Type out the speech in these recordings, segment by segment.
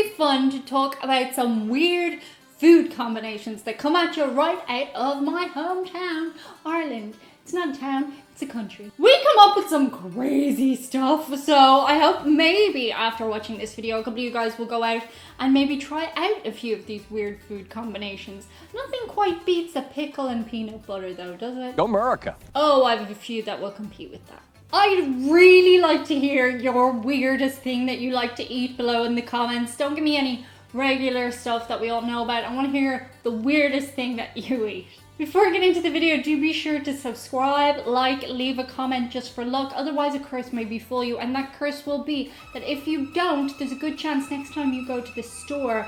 be fun to talk about some weird food combinations that come at you right out of my hometown, Ireland. It's not a town, it's a country. We come up with some crazy stuff, so I hope maybe after watching this video, a couple of you guys will go out and maybe try out a few of these weird food combinations. Nothing quite beats a pickle and peanut butter though, does it? Go America. Oh, I have a few that will compete with that. I'd really like to hear your weirdest thing that you like to eat below in the comments. Don't give me any regular stuff that we all know about. I want to hear the weirdest thing that you eat. Before I get into the video, do be sure to subscribe, like, leave a comment just for luck. Otherwise a curse may befall you, and that curse will be that if you don't, there's a good chance next time you go to the store,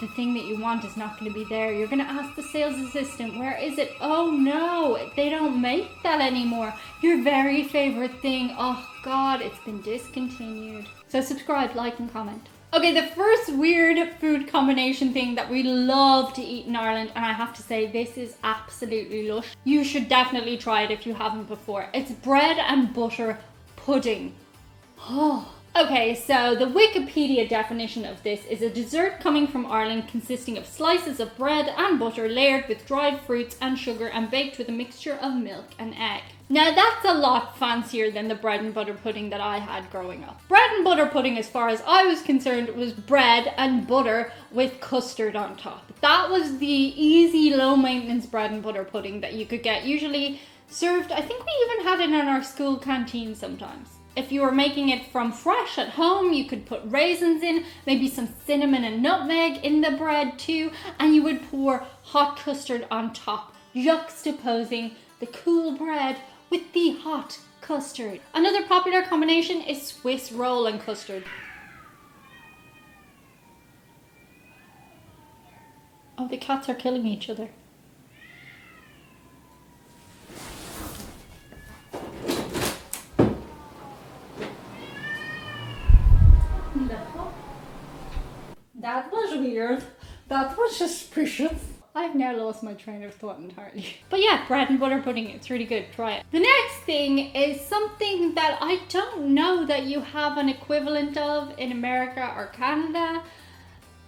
the thing that you want is not going to be there. You're going to ask the sales assistant, where is it? Oh no, they don't make that anymore. Your very favorite thing. Oh God, it's been discontinued. So subscribe, like, and comment. Okay, the first weird food combination thing that we love to eat in Ireland, and I have to say this is absolutely lush. You should definitely try it if you haven't before. It's bread and butter pudding. Oh. Okay, so the Wikipedia definition of this is a dessert coming from Ireland consisting of slices of bread and butter layered with dried fruits and sugar and baked with a mixture of milk and egg. Now that's a lot fancier than the bread and butter pudding that I had growing up. Bread and butter pudding, as far as I was concerned, was bread and butter with custard on top. That was the easy, low maintenance bread and butter pudding that you could get, usually served, I think we even had it in our school canteen sometimes. If you were making it from fresh at home, you could put raisins in, maybe some cinnamon and nutmeg in the bread too, and you would pour hot custard on top, juxtaposing the cool bread with the hot custard. Another popular combination is Swiss roll and custard. Oh, the cats are killing each other. That was weird. That was suspicious. I've now lost my train of thought entirely. But yeah, bread and butter pudding, it's really good, try it. The next thing is something that I don't know that you have an equivalent of in America or Canada.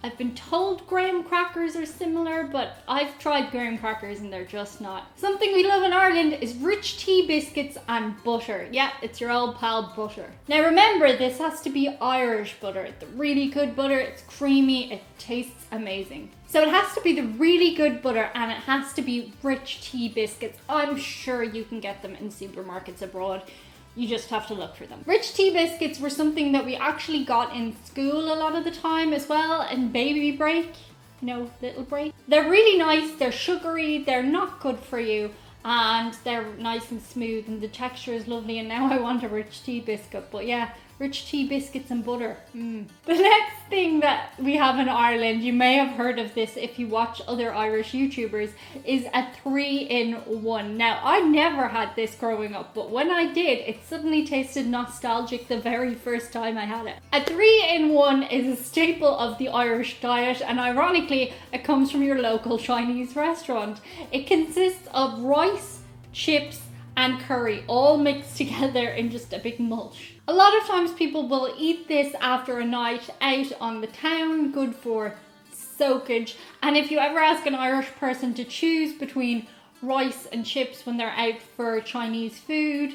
I've been told graham crackers are similar, but I've tried graham crackers and they're just not. Something we love in Ireland is rich tea biscuits and butter. Yeah, it's your old pal butter. Now remember, this has to be Irish butter. The really good butter, it's creamy, it tastes amazing. So it has to be the really good butter and it has to be rich tea biscuits. I'm sure you can get them in supermarkets abroad. You just have to look for them. Rich tea biscuits were something that we actually got in school a lot of the time as well, and baby break, you know, little break. They're really nice, they're sugary, they're not good for you, and they're nice and smooth, and the texture is lovely, and now I want a rich tea biscuit, but yeah, rich tea biscuits and butter. The next thing that we have in Ireland, you may have heard of this if you watch other Irish YouTubers, is a 3-in-1. Now, I never had this growing up, but when I did, it suddenly tasted nostalgic the very first time I had it. A 3-in-1 is a staple of the Irish diet, and ironically, it comes from your local Chinese restaurant. It consists of rice, chips, and curry all mixed together in just a big mulch. A lot of times people will eat this after a night out on the town, good for soakage. And if you ever ask an Irish person to choose between rice and chips when they're out for Chinese food,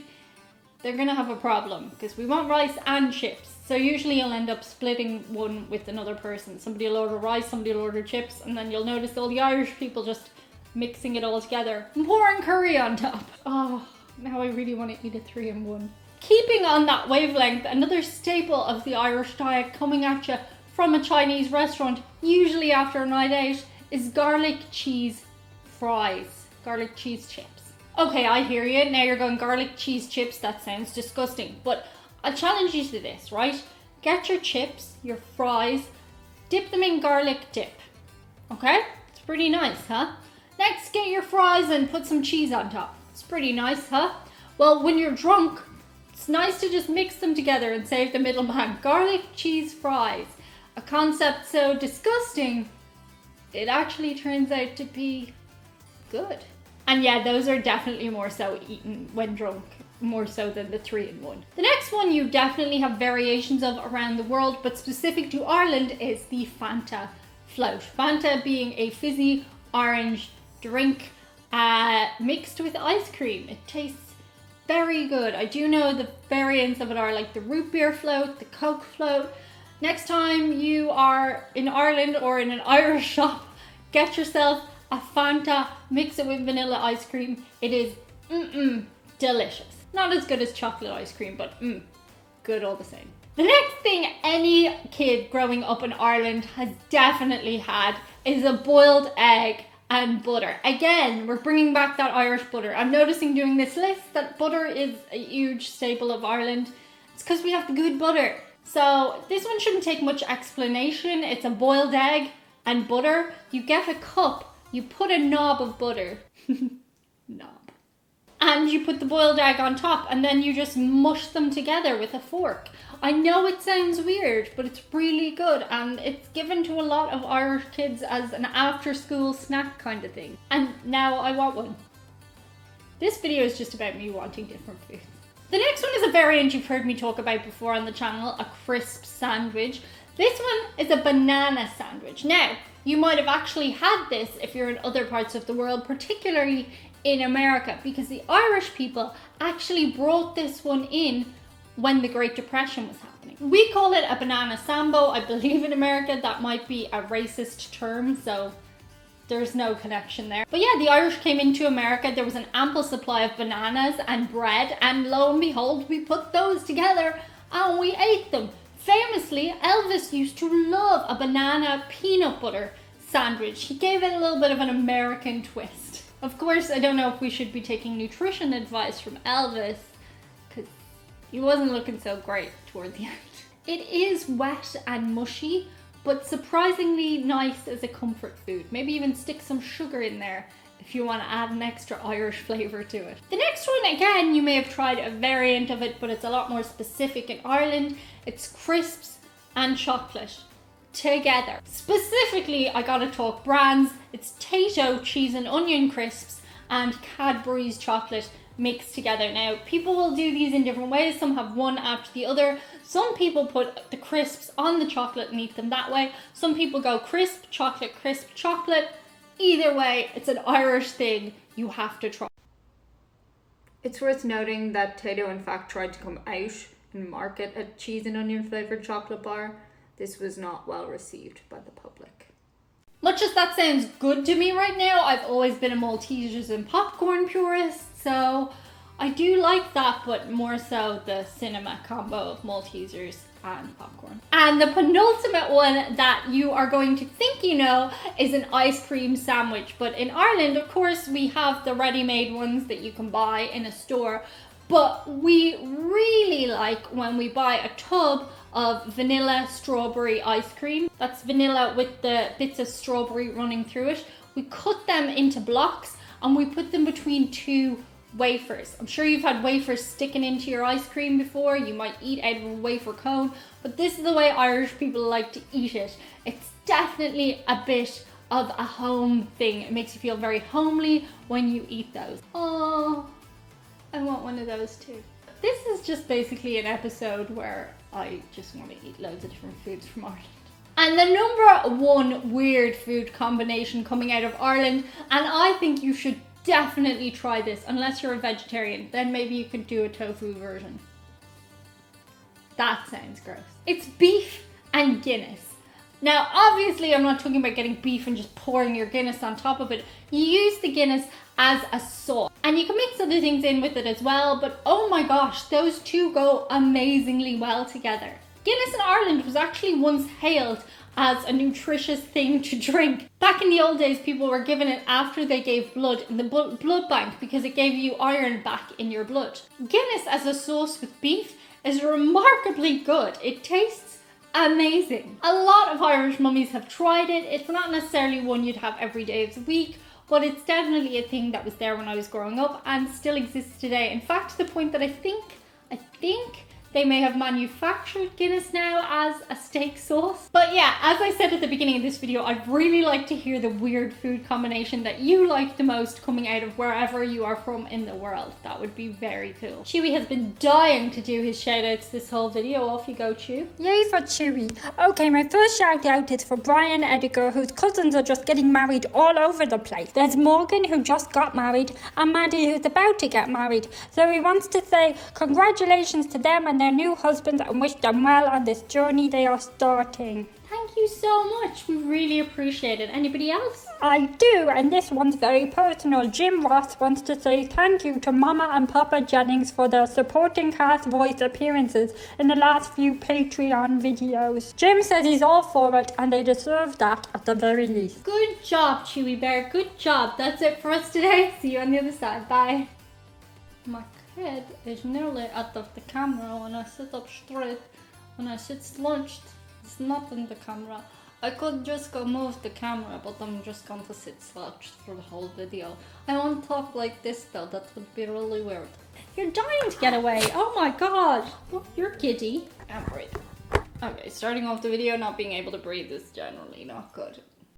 they're gonna have a problem because we want rice and chips. So usually you'll end up splitting one with another person. Somebody will order rice, somebody will order chips, and then you'll notice all the Irish people just mixing it all together and pouring curry on top. Oh, now I really want to eat a 3-in-1. Keeping on that wavelength, another staple of the Irish diet coming at you from a Chinese restaurant, usually after a night out, is garlic cheese fries, garlic cheese chips. Okay, I hear you. Now you're going garlic cheese chips, that sounds disgusting, but I'll challenge you to this, right? Get your chips, your fries, dip them in garlic dip, okay? It's pretty nice, huh? Next, get your fries and put some cheese on top. It's pretty nice, huh? Well, when you're drunk, it's nice to just mix them together and save the middleman. Garlic cheese fries. A concept so disgusting, it actually turns out to be good. And yeah, those are definitely more so eaten when drunk. more so than the 3-in-1. The next one you definitely have variations of around the world, but specific to Ireland is the Fanta Float. Fanta being a fizzy orange drink mixed with ice cream. It tastes very good. I do know the variants of it are like the root beer float, the Coke float. Next time you are in Ireland or in an Irish shop, get yourself a Fanta, mix it with vanilla ice cream. It is delicious. Not as good as chocolate ice cream, but good all the same. The next thing any kid growing up in Ireland has definitely had is a boiled egg and butter. Again, we're bringing back that Irish butter. I'm noticing doing this list that butter is a huge staple of Ireland. It's because we have the good butter. So this one shouldn't take much explanation. It's a boiled egg and butter. You get a cup, you put a knob of butter, and you put the boiled egg on top, and then you just mush them together with a fork. I know it sounds weird, but it's really good, and it's given to a lot of Irish kids as an after-school snack kind of thing. And now I want one. This video is just about me wanting different foods. The next one is a variant you've heard me talk about before on the channel, a crisp sandwich. This one is a banana sandwich. Now, you might have actually had this if you're in other parts of the world, particularly in America, because the Irish people actually brought this one in when the Great Depression was happening. We call it a banana sambo. I believe in America that might be a racist term, so there's no connection there. But yeah, the Irish came into America, there was an ample supply of bananas and bread, and lo and behold, we put those together and we ate them. Famously, Elvis used to love a banana peanut butter sandwich. He gave it a little bit of an American twist. Of course, I don't know if we should be taking nutrition advice from Elvis, because he wasn't looking so great toward the end. It is wet and mushy, but surprisingly nice as a comfort food. Maybe even stick some sugar in there if you want to add an extra Irish flavour to it. The next one, again, you may have tried a variant of it, but it's a lot more specific in Ireland. It's crisps and chocolate together. Specifically, I gotta talk brands. It's Tato cheese and onion crisps and Cadbury's chocolate mixed together. Now, people will do these in different ways. Some have one after the other. Some people put the crisps on the chocolate and eat them that way. Some people go crisp, chocolate, crisp, chocolate. Either way, it's an Irish thing you have to try. It's worth noting that Tato in fact tried to come out and market a cheese and onion flavoured chocolate bar. This was not well received by the public. Much as that sounds good to me right now, I've always been a Maltesers and popcorn purist, so I do like that, but more so the cinema combo of Maltesers and popcorn. And the penultimate one that you are going to think you know is an ice cream sandwich. But in Ireland, of course, we have the ready-made ones that you can buy in a store. But we really like when we buy a tub of vanilla strawberry ice cream. That's vanilla with the bits of strawberry running through it. We cut them into blocks and we put them between two wafers. I'm sure you've had wafers sticking into your ice cream before. You might eat out of a wafer cone, but this is the way Irish people like to eat it. It's definitely a bit of a home thing. It makes you feel very homely when you eat those. Oh, I want one of those too. This is just basically an episode where I just want to eat loads of different foods from Ireland. And the number one weird food combination coming out of Ireland, and I think you should definitely try this, unless you're a vegetarian, then maybe you could do a tofu version. That sounds gross. It's beef and Guinness. Now, obviously, I'm not talking about getting beef and just pouring your Guinness on top of it. You use the Guinness as a sauce. And you can mix other things in with it as well, but oh my gosh, those two go amazingly well together. Guinness in Ireland was actually once hailed as a nutritious thing to drink. Back in the old days, people were given it after they gave blood in the blood bank because it gave you iron back in your blood. Guinness as a sauce with beef is remarkably good. It tastes amazing. A lot of Irish mummies have tried it. It's not necessarily one you'd have every day of the week, but it's definitely a thing that was there when I was growing up and still exists today. In fact, to the point that I think they may have manufactured Guinness now as a steak sauce. But yeah, as I said at the beginning of this video, I'd really like to hear the weird food combination that you like the most coming out of wherever you are from in the world. That would be very cool. Chewy has been dying to do his shout outs this whole video. Off you go, Chew. Yay for Chewy. Okay, my first shout out is for Brian Ediger, whose cousins are just getting married all over the place. There's Morgan, who just got married, and Maddie, who's about to get married. So he wants to say congratulations to them and their new husbands and wish them well on this journey they are starting. Thank you so much. We really appreciate it. Anybody else? I do, and this one's very personal. Jim Ross wants to say thank you to Mama and Papa Jennings for their supporting cast voice appearances in the last few Patreon videos. Jim says he's all for it, and they deserve that at the very least. Good job, Chewy Bear. Good job. That's it for us today. See you on the other side. Bye. My head is nearly out of the camera when I sit up straight. When I sit slunched, it's not in the camera. I could just go move the camera, but I'm just going to sit slouched for the whole video. I won't talk like this though, that would be really weird. You're dying to get away. Oh my god. Oh, you're giddy. And breathe. Okay, starting off the video not being able to breathe is generally not good.